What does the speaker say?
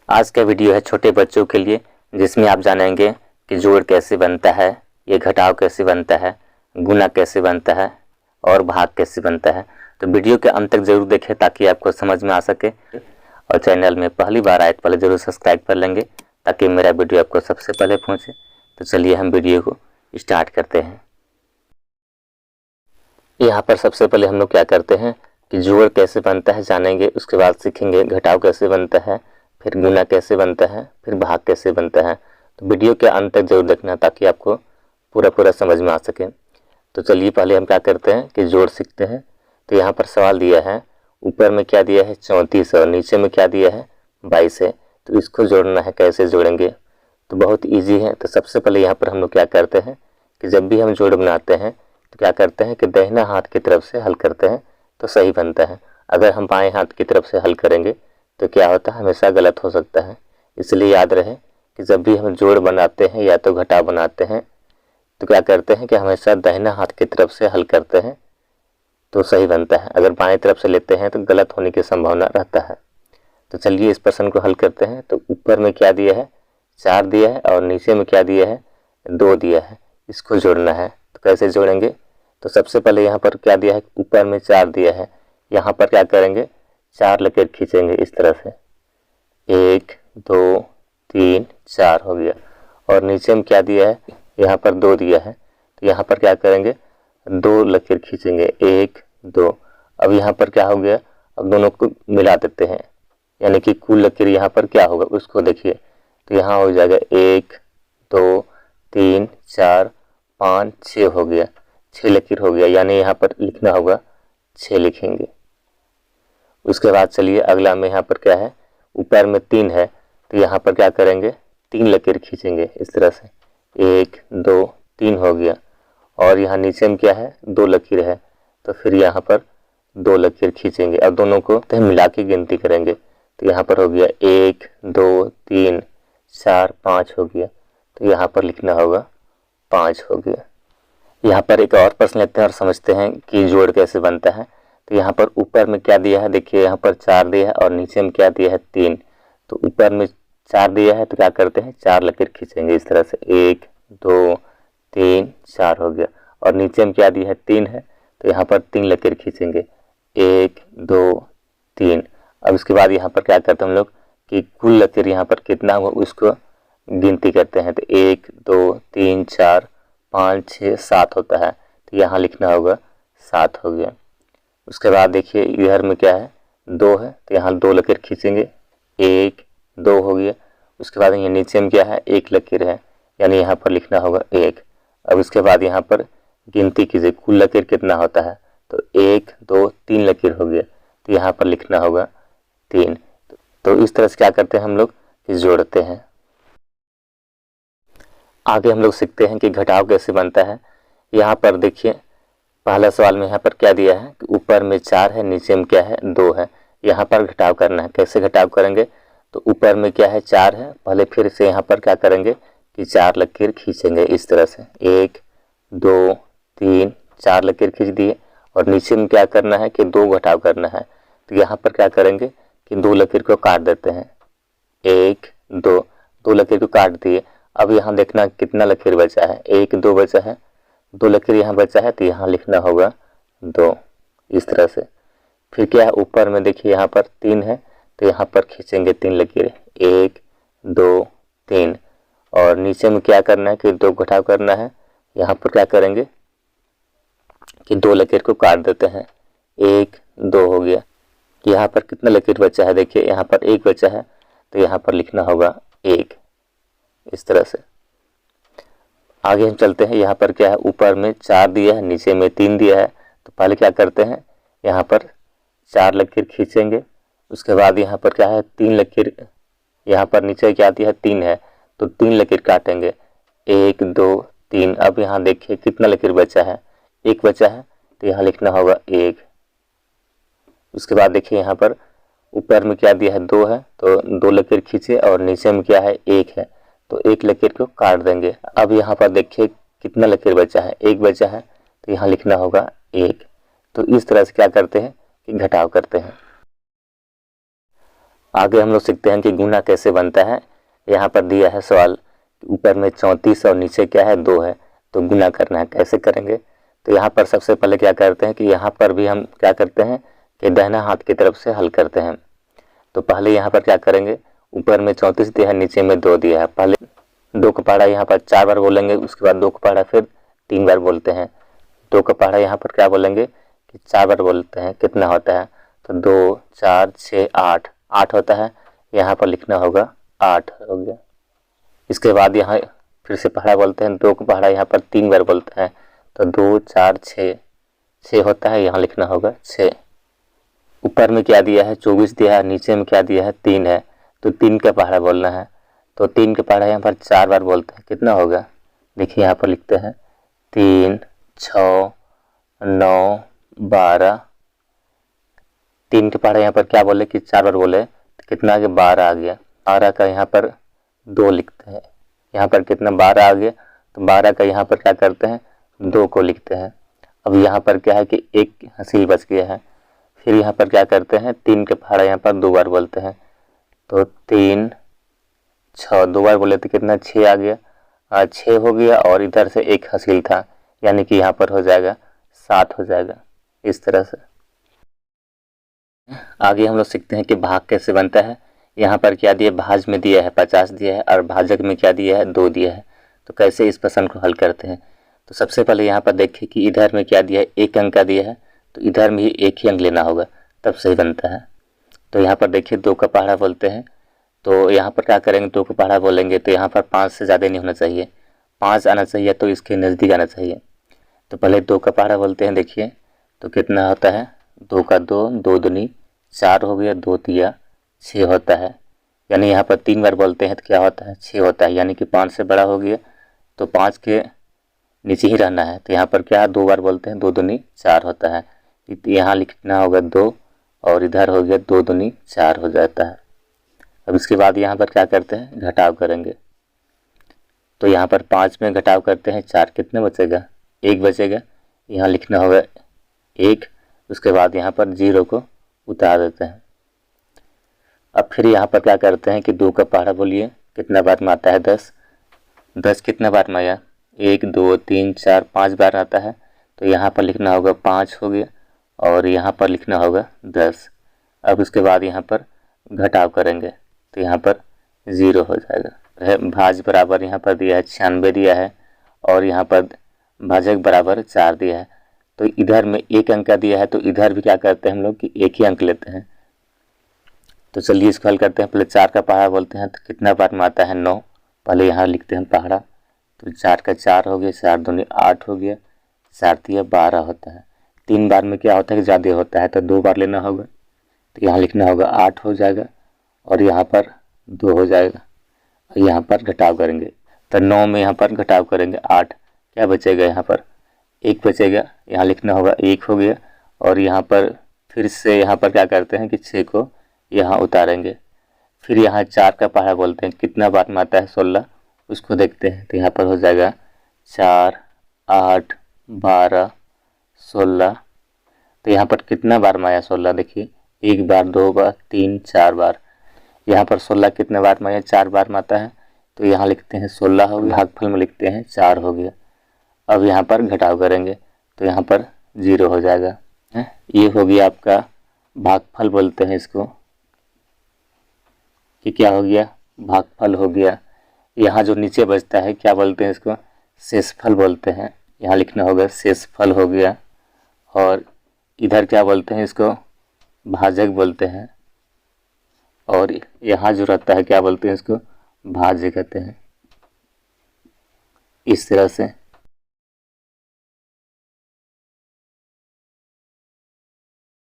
आज का वीडियो है छोटे बच्चों के लिए, जिसमें आप जानेंगे कि जोड़ कैसे बनता है, ये घटाव कैसे बनता है, गुना कैसे बनता है और भाग कैसे बनता है। तो वीडियो के अंत तक जरूर देखें ताकि आपको समझ में आ सके। और चैनल में पहली बार आए तो पहले जरूर सब्सक्राइब कर लेंगे ताकि मेरा वीडियो आपको सबसे पहले पहुंचे। तो चलिए हम वीडियो को स्टार्ट करते हैं। यहाँ पर सबसे पहले हम लोग क्या करते हैं कि जोड़ कैसे बनता है जानेंगे, उसके बाद सीखेंगे घटाव कैसे बनता है, फिर गुना कैसे बनता है, फिर भाग कैसे बनता है। तो वीडियो के अंत तक जरूर देखना ताकि आपको पूरा समझ में आ सके। तो चलिए पहले हम क्या करते हैं कि जोड़ सीखते हैं। तो यहाँ पर सवाल दिया है, ऊपर में क्या दिया है 34 और नीचे में क्या दिया है 22 है। तो इसको जोड़ना है, कैसे जोड़ेंगे? तो बहुत ईजी है। तो सबसे पहले यहाँ पर हम लोग क्या करते हैं कि जब भी हम जोड़ बनाते हैं तो क्या करते हैं कि दाहिना हाथ की तरफ से हल करते हैं तो सही बनता है। अगर हम बाएं हाथ की तरफ से हल करेंगे तो क्या होता है, हमेशा गलत हो सकता है। इसलिए याद रहे कि जब भी हम जोड़ बनाते हैं या तो घटाव बनाते हैं तो क्या करते हैं कि हमेशा दाहिना हाथ की तरफ से हल करते हैं तो सही बनता है। अगर बाएं तरफ से लेते हैं तो गलत होने की संभावना रहता है। तो चलिए इस प्रश्न को हल करते हैं। तो ऊपर में क्या दिया है 4 दिया है और नीचे में क्या दिया है 2 दिया है। इसको जोड़ना है। तो कैसे जोड़ेंगे? तो सबसे पहले यहाँ पर क्या दिया है, ऊपर में 4 दिया है, यहाँ पर क्या करेंगे 4 लकीर खींचेंगे इस तरह से, 1 2 3 4 हो गया। और नीचे में क्या दिया है, यहाँ पर 2 दिया है, तो यहाँ पर क्या करेंगे 2 लकीर खींचेंगे, 1 2। अब यहाँ पर क्या हो गया, अब दोनों को मिला देते हैं, यानी कि कुल लकीर यहाँ पर क्या होगा उसको देखिए। तो यहाँ हो जाएगा 1 2 3 4 5 6 हो गया, 6 लकीर हो गया, यानी यहाँ पर लिखना होगा 6 लिखेंगे। उसके बाद चलिए अगला में यहाँ पर क्या है, ऊपर में 3 है तो यहाँ पर क्या करेंगे 3 लकीर खींचेंगे इस तरह से, 1 2 3 हो गया। और यहाँ नीचे में क्या है 2 लकीर है, तो फिर यहाँ पर 2 लकीर खींचेंगे। अब दोनों को तो मिला के गिनती करेंगे। तो यहाँ पर हो गया 1 2 3 4 5 हो गया, तो यहाँ पर लिखना होगा 5 हो गया। यहाँ पर एक और प्रश्न लेते हैं और समझते हैं कि जोड़ कैसे बनता है। तो यहाँ पर ऊपर में क्या दिया है, देखिए यहाँ पर 4 दिया है और नीचे में क्या दिया है 3। तो ऊपर में 4 दिया है तो क्या करते हैं 4 लकीर खींचेंगे इस तरह से, 1 2 3 4 हो गया। और नीचे में क्या दिया है 3 है, तो यहाँ पर 3 लकीर खींचेंगे, 1 2 3। अब उसके बाद यहाँ पर क्या करते हैं हम लोग कि कुल लकीर यहाँ पर कितना हुआ उसको गिनती करते हैं। तो 1 2 3 4 5 6 7 होता है, तो यहाँ लिखना होगा 7 हो गया। उसके बाद देखिए इधर में क्या है 2 है, तो यहाँ 2 लकीर खींचेंगे, 1 2 हो गया। उसके बाद ये नीचे में क्या है 1 लकीर है, यानी यहाँ पर लिखना होगा 1। अब उसके बाद यहाँ पर गिनती कीजिए कुल लकीर कितना होता है, तो 1 2 3 लकीर हो गया, तो यहाँ पर लिखना होगा 3। तो इस तरह से क्या करते हैं हम लोग कि जोड़ते हैं। आगे हम लोग सीखते हैं कि घटाव कैसे बनता है। यहाँ पर देखिए पहला सवाल में यहाँ पर क्या दिया है कि ऊपर में 4 है, नीचे में क्या है 2 है। यहाँ पर घटाव करना है। कैसे घटाव करेंगे? तो ऊपर में क्या है 4 है, पहले फिर से यहाँ पर क्या करेंगे कि 4 लकीर खींचेंगे इस तरह से, 1 2 3 4 लकीर खींच दिए। और नीचे में क्या करना है कि 2 घटाव करना है। तो यहाँ पर क्या करेंगे कि 2 लकीर को काट देते हैं, 1 2 2 लकीर को काट दिए। अब यहाँ देखना कितना लकीर बचा है, 1 2 बचा है, 2 लकीर यहाँ बचा है, तो यहाँ लिखना होगा 2 इस तरह से। फिर क्या है ऊपर में देखिए यहाँ पर 3 है, तो यहाँ पर खींचेंगे 3 लकीर, 1 2 3। और नीचे में क्या करना है कि 2 घटाव करना है। यहाँ पर क्या करेंगे कि 2 लकीर को काट देते हैं, 1 2 हो गया। यहाँ पर कितना लकीर बचा है, देखिए यहाँ पर 1 बचा है, तो यहाँ पर लिखना होगा 1 इस तरह से। आगे हम चलते हैं। यहाँ पर क्या है ऊपर में 4 दिया है, नीचे में 3 दिया है। तो पहले क्या करते हैं यहाँ पर 4 लकीर खींचेंगे। उसके बाद यहाँ पर क्या है 3 लकीर, यहाँ पर नीचे क्या दिया है 3 है, तो 3 लकीर काटेंगे, 1 2 3। अब यहाँ देखिए कितना लकीर बचा है, 1 बचा है, तो यहाँ लिखना होगा 1। उसके बाद देखिए यहाँ पर ऊपर में क्या दिया है 2 है, तो 2 लकीर खींचे और नीचे में क्या है 1 है, तो 1 लकीर को काट देंगे। अब यहाँ पर देखिए कितना लकीर बचा है, 1 बचा है, तो यहाँ लिखना होगा 1। तो इस तरह से क्या करते हैं कि घटाव करते हैं। आगे हम लोग सीखते हैं कि गुना कैसे बनता है। यहाँ पर दिया है सवाल, ऊपर में 34 और नीचे क्या है 2 है, तो गुना करना है, कैसे करेंगे। तो यहाँ पर सबसे पहले क्या करते हैं कि यहाँ पर भी हम क्या करते हैं कि दाहिना हाथ की तरफ से हल करते हैं। तो पहले यहाँ पर क्या करेंगे, ऊपर में 34 दिया है, नीचे में 2 दिया है, पहले 2 का पहाड़ा यहाँ पर 4 बार बोलेंगे, उसके बाद 2 का पहाड़ा फिर 3 बार बोलते हैं। 2 का पहाड़ा यहाँ पर क्या बोलेंगे कि 4 बार बोलते हैं, कितना होता है, तो 2 4 6 8 8 होता है, यहाँ पर लिखना होगा 8 हो गया। इसके बाद यहाँ फिर से पहाड़ा बोलते हैं, 2 का पहाड़ा यहाँ पर 3 बार बोलते हैं, तो 2 4 6 होता है, यहाँ लिखना होगा 6। ऊपर में क्या दिया है 24 दिया है, नीचे में क्या दिया है 3 है, तो 3 का पहाड़ा बोलना है। तो 3 का पहाड़ा यहाँ पर 4 बार बोलते हैं, कितना होगा, देखिए यहाँ पर लिखते हैं 3 6 9 12। 3 के पहाड़ा यहाँ पर क्या बोले कि 4 बार बोले, तो कितना आ गया 12 आ गया। 12 का यहाँ पर 2 लिखते हैं, यहाँ पर कितना 12 आ गया, तो 12 का यहाँ पर क्या करते हैं 2 को लिखते हैं। अब यहाँ पर क्या है कि एक हसील बच गया है, फिर यहाँ पर क्या करते हैं 3 के पहाड़ा यहाँ पर 2 बार बोलते हैं, तो 3 6 2 बार बोले तो कितना 6 आ गया, 6 हो गया, और इधर से एक हसील था, यानी कि यहाँ पर हो जाएगा 7 हो जाएगा। इस तरह से आगे हम लोग सीखते हैं कि भाग कैसे बनता है। यहाँ पर क्या दिया, भाज में दिया है 50 दिया है, और भाजक में क्या दिया है 2 दिया है। तो कैसे इस प्रश्न को हल करते हैं, तो सबसे पहले यहाँ पर देखिए कि इधर में क्या दिया है, 1 अंक का दिया है, तो इधर में ही 1 ही अंक लेना होगा, तब सही बनता है। तो यहाँ पर देखिए 2 का पहाड़ा बोलते हैं, तो यहाँ पर क्या करेंगे 2 का पहाड़ा बोलेंगे, तो यहाँ पर 5 से ज़्यादा नहीं होना चाहिए, 5 आना चाहिए, तो इसके नज़दीक आना चाहिए। तो पहले 2 का पहाड़ा बोलते हैं, देखिए तो कितना होता है, 2 का 2 2 दूनी 4 हो गया, 2 तिया 6 होता है, यानी यहाँ पर 3 बार बोलते हैं तो क्या होता है 6 होता है, यानी कि 5 से बड़ा हो गया, तो 5 के नीचे ही रहना है। तो यहाँ पर क्या 2 बार बोलते हैं, 2 दूनी 4 होता है, यहाँ लिखना होगा 2, और इधर हो गया 2 दूनी 4 हो जाता है। अब इसके बाद यहाँ पर क्या करते हैं घटाव करेंगे, तो यहाँ पर 5 में घटाव करते हैं 4, कितने बचेगा 1 बचेगा, यहाँ लिखना होगा 1, उसके बाद यहाँ पर 0 को उतार देते हैं। अब फिर यहाँ पर क्या करते हैं कि 2 का पहाड़ा बोलिए, कितना बार में आता है 10, 10 कितना बार में आया 1 2 3 4 5 बार आता है, तो यहाँ पर लिखना होगा 5 हो गया, और यहाँ पर लिखना होगा 10। अब उसके बाद यहाँ पर घटाव करेंगे, तो यहाँ पर 0 हो जाएगा। भाज बराबर यहाँ पर दिया है 96 दिया है, और यहाँ पर भाजक बराबर 4 दिया है, तो इधर में 1 अंक का दिया है, तो इधर भी क्या करते हैं हम लोग कि 1 ही अंक लेते हैं। तो चलिए इसको हल करते हैं। पहले 4 का पहाड़ा बोलते हैं, तो कितना बार में आता है 9, पहले यहाँ लिखते हैं पहाड़ा, तो 4 का 4 हो गया, 4 दूनी 8 हो गया, 4 तिया 12 होता है। 3 बार में क्या होता है कि ज़्यादा होता है, तो 2 बार लेना होगा, तो यहाँ लिखना होगा 8 हो जाएगा, और यहाँ पर 2 हो जाएगा, और यहाँ पर घटाव करेंगे, तो 9 में यहाँ पर घटाव करेंगे 8, क्या बचेगा यहाँ पर 1 बचेगा, यहाँ लिखना होगा 1 हो गया, और यहाँ पर फिर से यहाँ पर क्या करते हैं कि 6 को यहाँ उतारेंगे। फिर यहाँ 4 का पहाड़ा बोलते हैं, कितना बार में आता है 16, उसको देखते हैं, तो यहाँ पर हो जाएगा 4 8 12 16, तो यहाँ पर कितना बार में आया 16, देखिए 1 बार 2 बार 3 4 बार, यहाँ पर 16 कितने बार में आया 4 बार में आता है, तो यहाँ लिखते हैं 16 हो गया, भागफल में लिखते हैं 4 हो गया। अब यहाँ पर घटाव करेंगे, तो यहाँ पर 0 हो जाएगा। ये हो गया आपका भागफल बोलते हैं इसको, कि क्या हो गया भागफल हो गया। यहाँ जो नीचे बचता है क्या बोलते हैं इसको, शेषफल बोलते हैं, यहाँ लिखना होगा शेषफल हो गया, और इधर क्या बोलते हैं इसको भाजक बोलते हैं, और यहाँ जो रहता है क्या बोलते हैं इसको भाज्य कहते हैं। इस तरह से